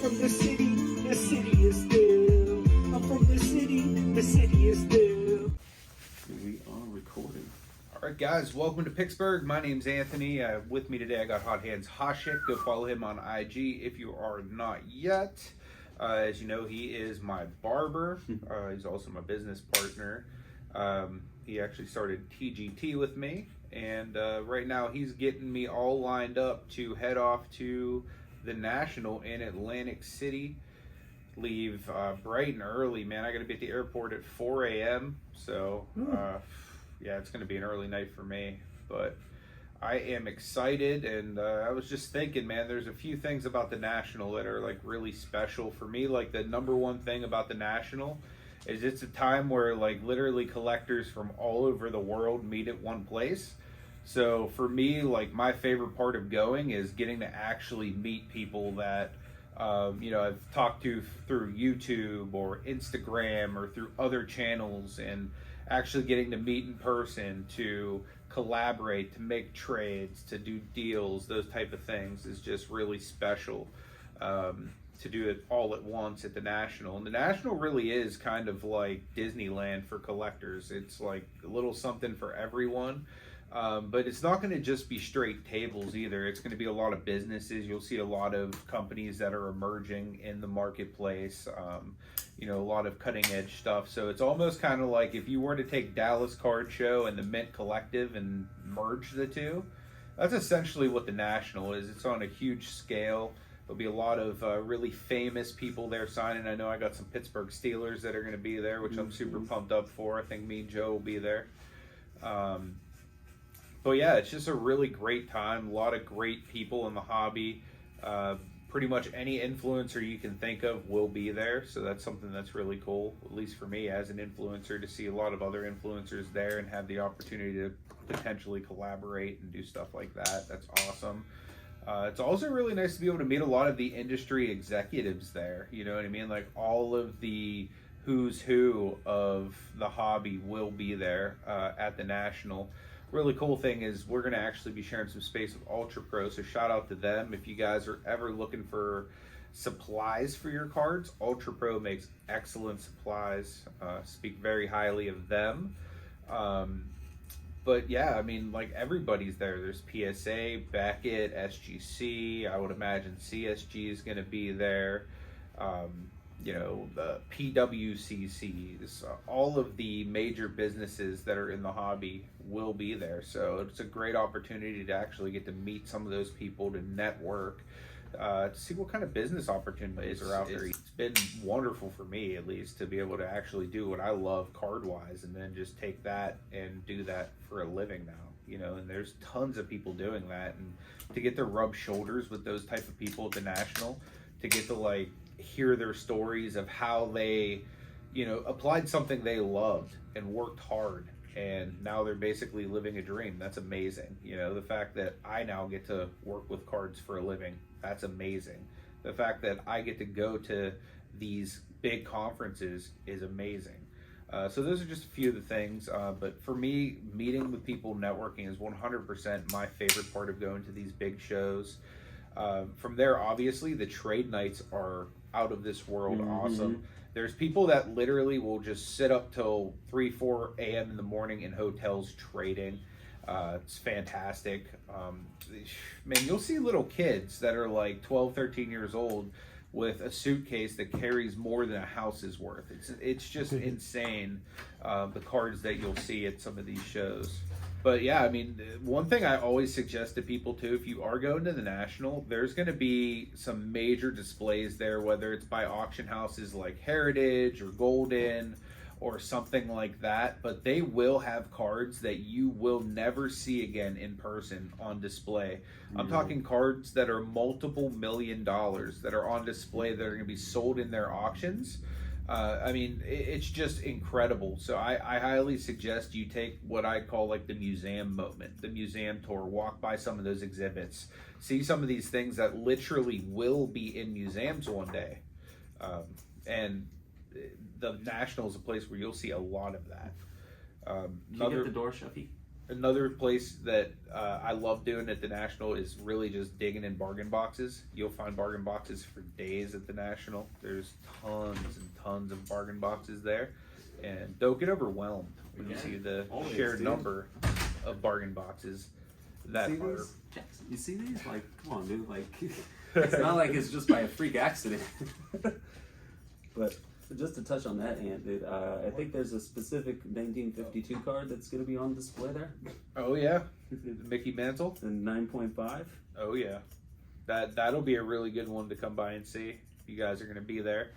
from the city is still. I'm from the city is still. We are recording. All right, guys, welcome to Picksburgh. My name's Anthony. With me today, I got Hot Hands Hashik. Go follow him on IG if you are not yet. As you know, he is my barber. He's also my business partner. He actually started TGT with me, and right now he's getting me all lined up to head off to the National in Atlantic City. Leave bright and early, man. I got to be at the airport at 4 a.m. So, yeah, it's going to be an early night for me. But I am excited, and I was just thinking, man, there's a few things about the National that are, like, really special for me. Like, the number one thing about the National is it's a time where, like, literally collectors from all over the world meet at one place. So for me, like, my favorite part of going is getting to actually meet people that, you know, I've talked to through YouTube or Instagram or through other channels, and actually getting to meet in person, to collaborate, to make trades, to do deals, those type of things is just really special. To do it all at once at the National. And the National really is kind of like Disneyland for collectors. It's like a little something for everyone. But it's not going to just be straight tables either. It's going to be a lot of businesses. You'll see a lot of companies that are emerging in the marketplace. You know, a lot of cutting edge stuff. So it's almost kind of like if you were to take Dallas Card Show and the Mint Collective and merge the two, that's essentially what the National is. It's on a huge scale. There'll be a lot of really famous people there signing. I know I got some Pittsburgh Steelers that are going to be there, which I'm super pumped up for. I think me and Joe will be there. But yeah, it's just a really great time. A lot of great people in the hobby. Pretty much any influencer you can think of will be there. So that's something that's really cool, at least for me as an influencer, to see a lot of other influencers there and have the opportunity to potentially collaborate and do stuff like that. That's awesome. It's also really nice to be able to meet a lot of the industry executives there. You know what I mean? Like, all of the who's who of the hobby will be there at the National. Really cool thing is we're going to actually be sharing some space with Ultra Pro, so shout out to them. If you guys are ever looking for supplies for your cards, Ultra Pro makes excellent supplies. Speak very highly of them. But yeah, I mean, like, everybody's there. There's PSA, Beckett, SGC. I would imagine CSG is going to be there. You know, the PWCCs, all of the major businesses that are in the hobby will be there. So it's a great opportunity to actually get to meet some of those people, to network, to see what kind of business opportunities are out there. It's been wonderful for me, at least, to be able to actually do what I love card-wise, and then just take that and do that for a living now. You know, and there's tons of people doing that, and to get to rub shoulders with those type of people at the National, to get to, like, hear their stories of how they, you know, applied something they loved and worked hard, and now they're basically living a dream. That's amazing. You know, the fact that I now get to work with cards for a living, that's amazing. The fact that I get to go to these big conferences is amazing. So those are just a few of the things, but for me, meeting with people, networking is 100% my favorite part of going to these big shows. From there, obviously, the trade nights are out of this world awesome. There's people that literally will just sit up till 3-4 a.m. in the morning in hotels trading. It's fantastic. Man, you'll see little kids that are like 12, 13 years old with a suitcase that carries more than a house is worth. It's just insane, the cards that you'll see at some of these shows. But yeah, I mean, one thing I always suggest to people too, if you are going to the National, there's going to be some major displays there, whether it's by auction houses like Heritage or Golden or something like that. But they will have cards that you will never see again in person on display. I'm talking cards that are multiple $1 million that are on display that are going to be sold in their auctions. I mean, it's just incredible. So I highly suggest you take what I call like the museum moment, the museum tour, walk by some of those exhibits, see some of these things that literally will be in museums one day. And the National is a place where you'll see a lot of that. Can you get the door, Shuffy? Another place that I love doing at the National is really just digging in bargain boxes. You'll find bargain boxes for days at the National. There's tons and tons of bargain boxes there. And don't get overwhelmed when you see the sheer number of bargain boxes that are. You see these? Like, come on, dude. Like, it's not like it's just by a freak accident. But just to touch on that, Ant, dude, I think there's a specific 1952 card that's going to be on display there. Oh yeah, the Mickey Mantle. And 9.5. Oh yeah, that'll be a really good one to come by and see. If you guys are going to be there.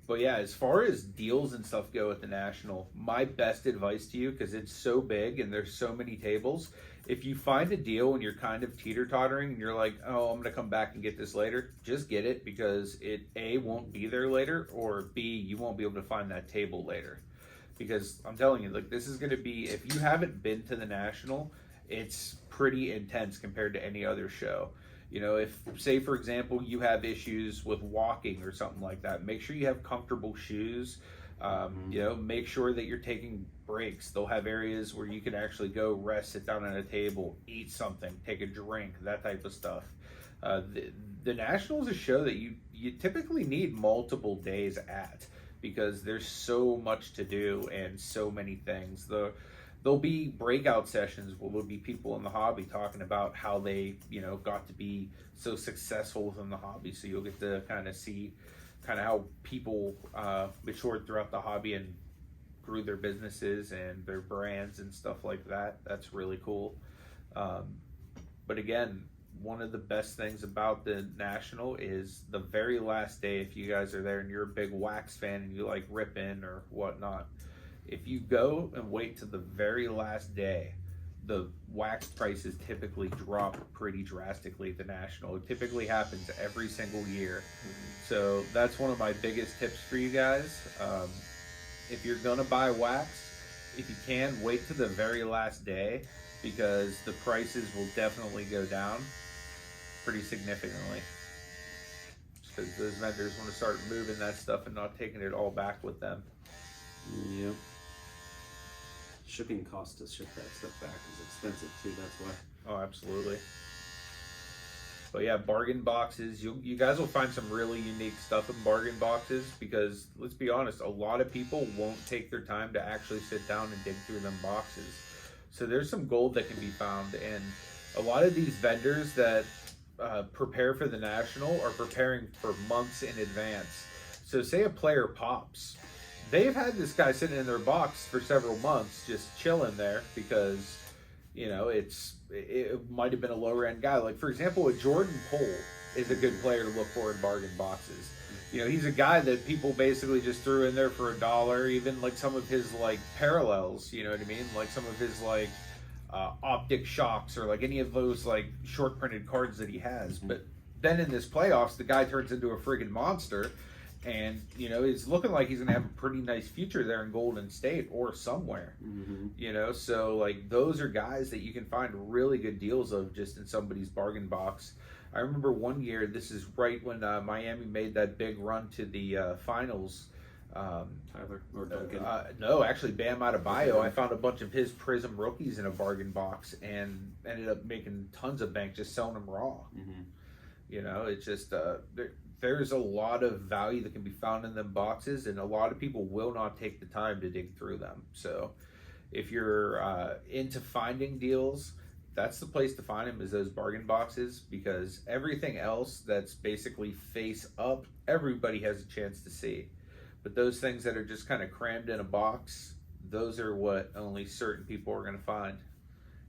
But yeah, as far as deals and stuff go at the National, my best advice to you, because it's so big and there's so many tables, if you find a deal and you're kind of teeter-tottering and you're like, oh, I'm going to come back and get this later, just get it, because it A, won't be there later, or B, you won't be able to find that table later. Because I'm telling you, like, this is going to be, if you haven't been to the National, it's pretty intense compared to any other show. You know, if, say, for example, you have issues with walking or something like that, make sure you have comfortable shoes. You know, make sure that you're taking breaks. They'll have areas where you can actually go rest, sit down at a table, eat something, take a drink, that type of stuff. The National is a show that you typically need multiple days at, because there's so much to do and so many things. There'll be breakout sessions where there'll be people in the hobby talking about how they, you know, got to be so successful within the hobby. So you'll get to kind of see kind of how people matured throughout the hobby and grew their businesses and their brands and stuff like that. That's really cool. But again, one of the best things about the National is the very last day, if you guys are there and you're a big wax fan and you like Rip-In or whatnot, if you go and wait to the very last day, the wax prices typically drop pretty drastically at the National. It typically happens every single year. So that's one of my biggest tips for you guys. If you're gonna buy wax, if you can, wait to the very last day, because the prices will definitely go down pretty significantly. Because those vendors want to start moving that stuff and not taking it all back with them. Yep. Shipping cost to ship that stuff back is expensive too, that's why. Oh, absolutely. But yeah, bargain boxes, you guys will find some really unique stuff in bargain boxes, because let's be honest, a lot of people won't take their time to actually sit down and dig through them boxes. So there's some gold that can be found, and a lot of these vendors that prepare for the National are preparing for months in advance. So say a player pops, they've had this guy sitting in their box for several months just chilling there, because you know it might have been a lower end guy. Like for example, a Jordan Poole is a good player to look for in bargain boxes. You know, he's a guy that people basically just threw in there for $1. Even like some of his like parallels, you know what I mean, like some of his like optic shocks, or like any of those like short printed cards that he has. But then in this playoffs, the guy turns into a friggin' monster. And, you know, it's looking like he's going to have a pretty nice future there in Golden State or somewhere, you know. So, like, those are guys that you can find really good deals of just in somebody's bargain box. I remember one year, this is right when Miami made that big run to the finals. Tyler or Duncan? No, actually, Bam Adebayo. I found a bunch of his Prism rookies in a bargain box and ended up making tons of bank just selling them raw. You know, it's just... there's a lot of value that can be found in them boxes, and a lot of people will not take the time to dig through them. So if you're into finding deals, that's the place to find them, is those bargain boxes, because everything else that's basically face up, everybody has a chance to see. But those things that are just kind of crammed in a box, those are what only certain people are going to find.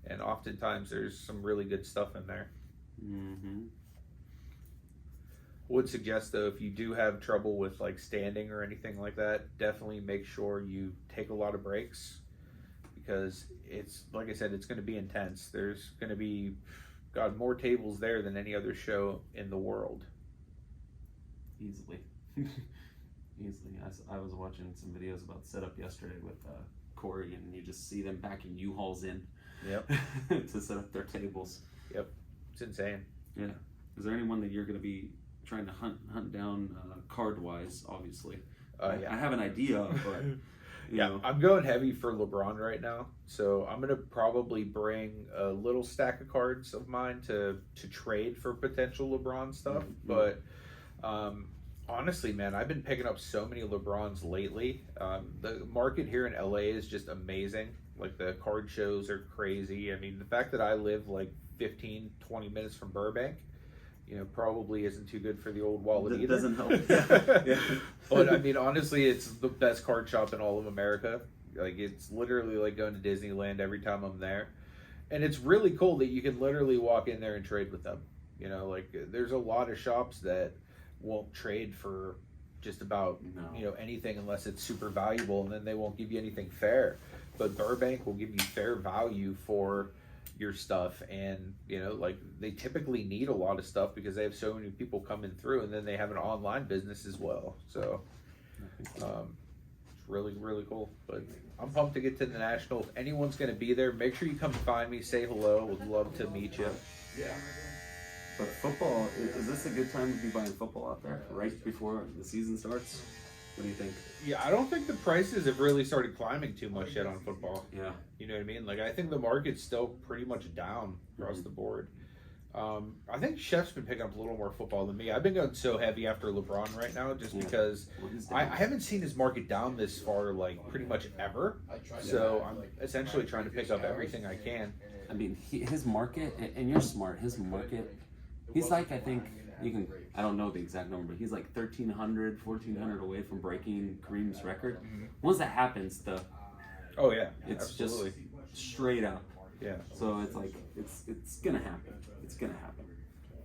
And oftentimes there's some really good stuff in there. Would suggest though, if you do have trouble with like standing or anything like that, definitely make sure you take a lot of breaks, because it's, like I said, it's going to be intense. There's going to be, God, more tables there than any other show in the world. Easily. I was watching some videos about setup yesterday with Corey, and you just see them backing U-Hauls in. Yep. To set up their tables. Yep. It's insane. Yeah. Is there anyone that you're going to be trying to hunt down card wise? Obviously, Yeah. I have an idea, but You Yeah, know? I'm going heavy for LeBron right now, so I'm gonna probably bring a little stack of cards of mine to trade for potential LeBron stuff. Mhm. But honestly, man, I've been picking up so many LeBrons lately. The market here in LA is just amazing. Like the card shows are crazy. I mean, the fact that I live like 15, 20 minutes from Burbank, probably isn't too good for the old wallet either. Doesn't help. Yeah. But I mean, honestly, it's the best card shop in all of America. Like, it's literally like going to Disneyland every time I'm there. And it's really cool that you can literally walk in there and trade with them. Like there's a lot of shops that won't trade for just about anything unless it's super valuable, and then they won't give you anything fair. But Burbank will give you fair value for your stuff, and like they typically need a lot of stuff because they have so many people coming through, and then they have an online business as well. So it's really, really cool. But I'm pumped to get to the National. If anyone's going to be there, make sure you come find me, say hello. Would love to meet you. But football, is this a good time to be buying football out there right before the season starts? What do you think? Yeah, I don't think the prices have really started climbing too much yet on football. Yeah. You know what I mean? Like, I think the market's still pretty much down across the board. I think Chef's been picking up a little more football than me. I've been going so heavy after LeBron right now just because I haven't seen his market down this far, like, pretty much ever. So I'm essentially trying to pick up everything I can. I mean, his market, and you're smart, his market, he's like, I think, I don't know the exact number, but he's like 1,300, 1,400 away from breaking Kareem's record. Once that happens, Oh, yeah. it's Absolutely. just straight up. Yeah. So it's like, it's gonna happen. It's gonna happen.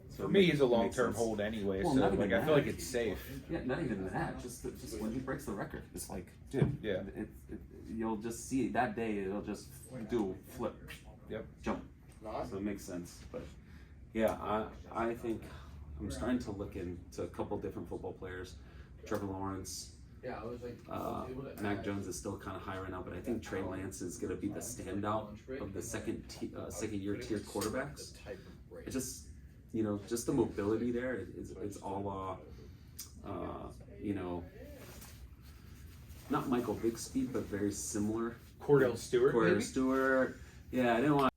So For me, he's a long-term hold anyway, Well, so not like even I feel that. like it's safe. Yeah, not even that. Just when he breaks the record, it's like, dude, Yeah. You'll just see that day. It'll just do a flip, Yep. jump. So it makes sense. But yeah, I think I'm starting to look into a couple different football players. Trevor Lawrence. Mac Jones is still kind of high right now, but I think Trey Lance is going to be the standout of the second year tier quarterbacks. It just just the mobility there is all not Michael Vick speed, but very similar. Cordell Stewart, maybe? Stewart. Yeah, I didn't want